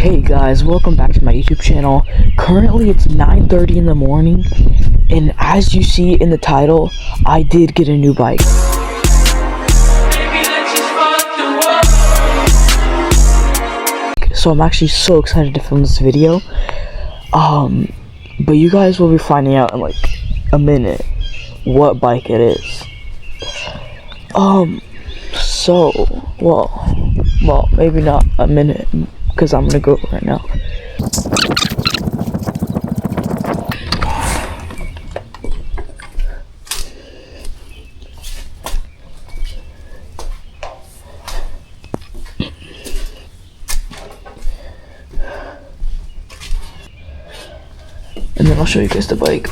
Hey guys, welcome back to my YouTube channel. Currently it's 9:30 in the morning, and as you see in the title, I did get a new bike. So I'm actually so excited to film this video. But you guys will be finding out in like a minute what bike it is. Well, maybe not a minute, because I'm gonna go right now. And then I'll show you guys the bike.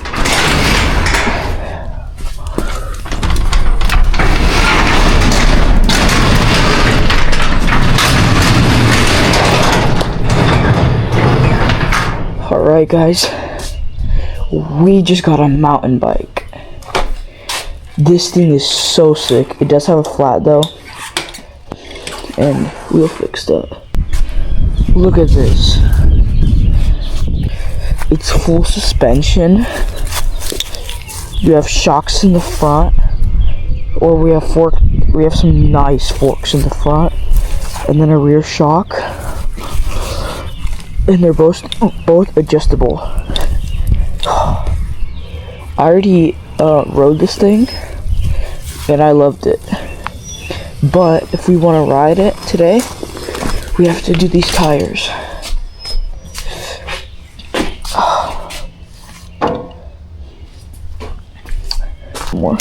Alright guys, we just got a mountain bike. This thing is so sick. It does have a flat though, and wheel fixed up. Look at this. It's full suspension. You have shocks in the front, or we have some nice forks in the front, and then a rear shock. And they're both adjustable. I already rode this thing, and I loved it. But if we want to ride it today, we have to do these tires. More.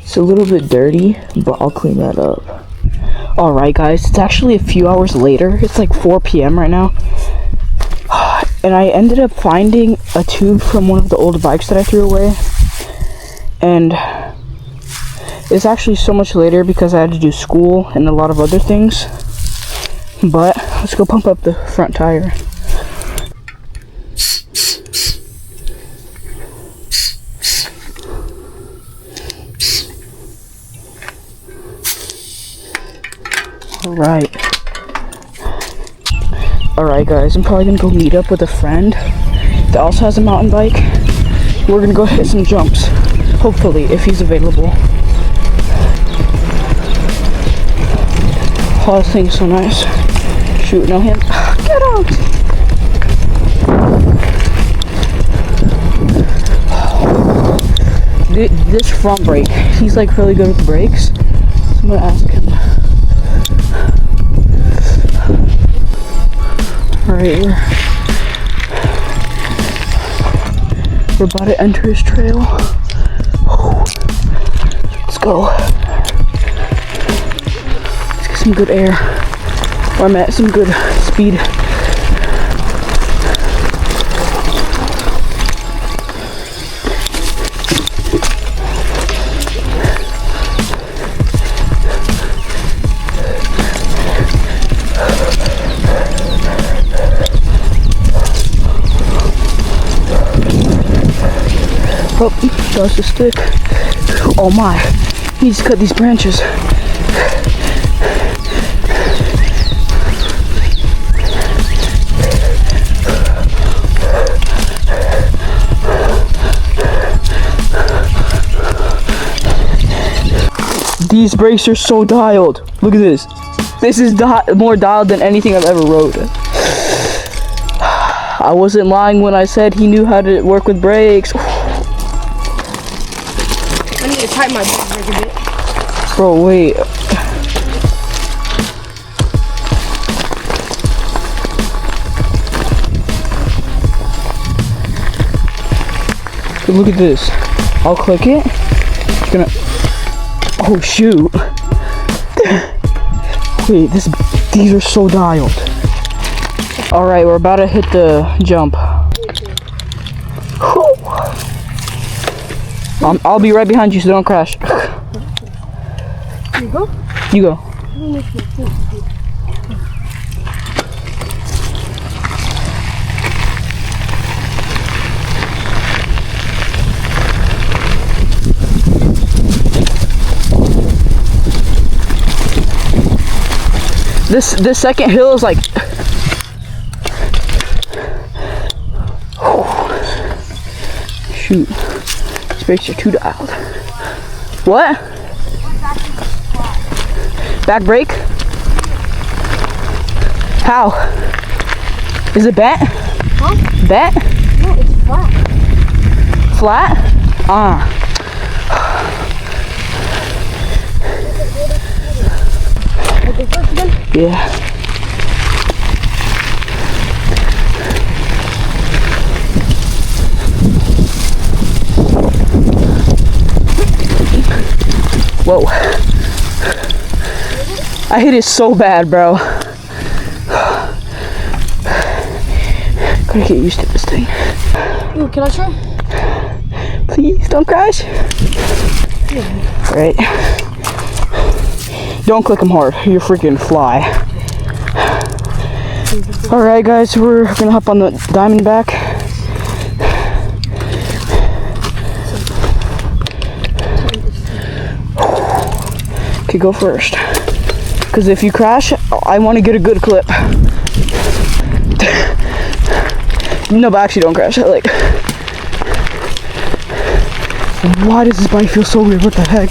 It's a little bit dirty, but I'll clean that up. Alright guys, it's actually a few hours later. It's like 4 p.m. right now. And I ended up finding a tube from one of the old bikes that I threw away. And it's actually so much later because I had to do school and a lot of other things. But let's go pump up the front tire. Alright guys, I'm probably gonna go meet up with a friend that also has a mountain bike. We're gonna go hit some jumps, hopefully, if he's available. Oh, this thing's so nice. Shoot, no him. Get out! This front brake, he's like really good with the brakes. So I'm gonna ask him. Alright, we're about to enter his trail. Let's go. Let's get some good air. Or I'm at some good speed. Oh, that's the stick. Oh my, he needs to cut these branches. These brakes are so dialed. Look at this. This is more dialed than anything I've ever rode. I wasn't lying when I said he knew how to work with brakes. I need to tighten my brake a bit. Bro, wait. Look at this. I'll click it. It's gonna. Oh shoot. Wait, these are so dialed. Alright, we're about to hit the jump. I'll be right behind you, so don't crash. You go? You go. This second hill is like. Shoot. Brakes are too dialed. What? Back brake? How? Is it bent? Huh? Bent? No, it's flat. Flat? Okay, first again. Yeah. Whoa. I hit it so bad, bro. Gotta get used to this thing. Ooh, can I try? Please don't crash. Alright. Don't click them hard. You're freaking fly. Alright guys, we're gonna hop on the Diamondback. Okay, go first. Because if you crash, I want to get a good clip. No, but actually don't crash. Like, why does this bike feel so weird? What the heck?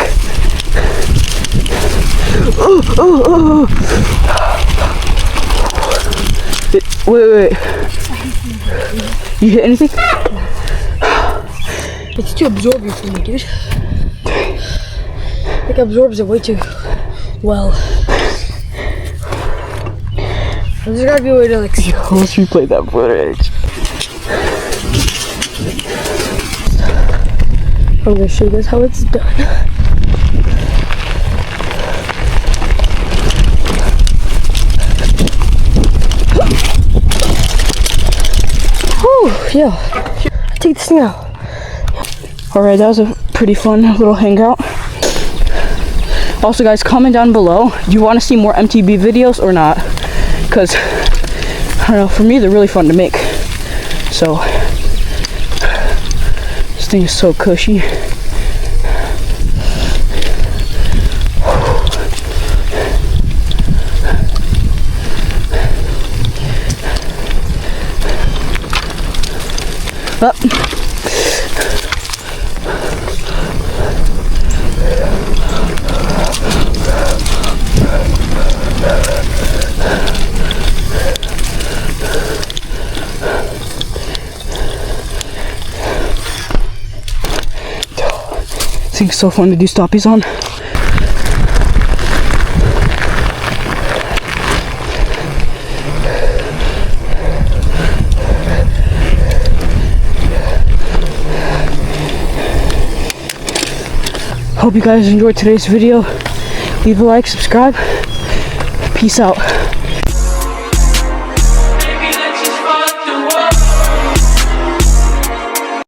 Wait. You hit anything? It's too absorbing for me, dude. It absorbs it way too well. There's gotta be a way to like. Let's replay that footage. I'm gonna show you guys how it's done. Whew, yeah. Take this thing out. Alright, that was a pretty fun little hangout. Also guys, comment down below, do you want to see more MTB videos or not? Because, I don't know, for me they're really fun to make. So, this thing is so cushy. Up. This thing's so fun to do stoppies on. Hope you guys enjoyed today's video. Leave a like, subscribe. Peace out.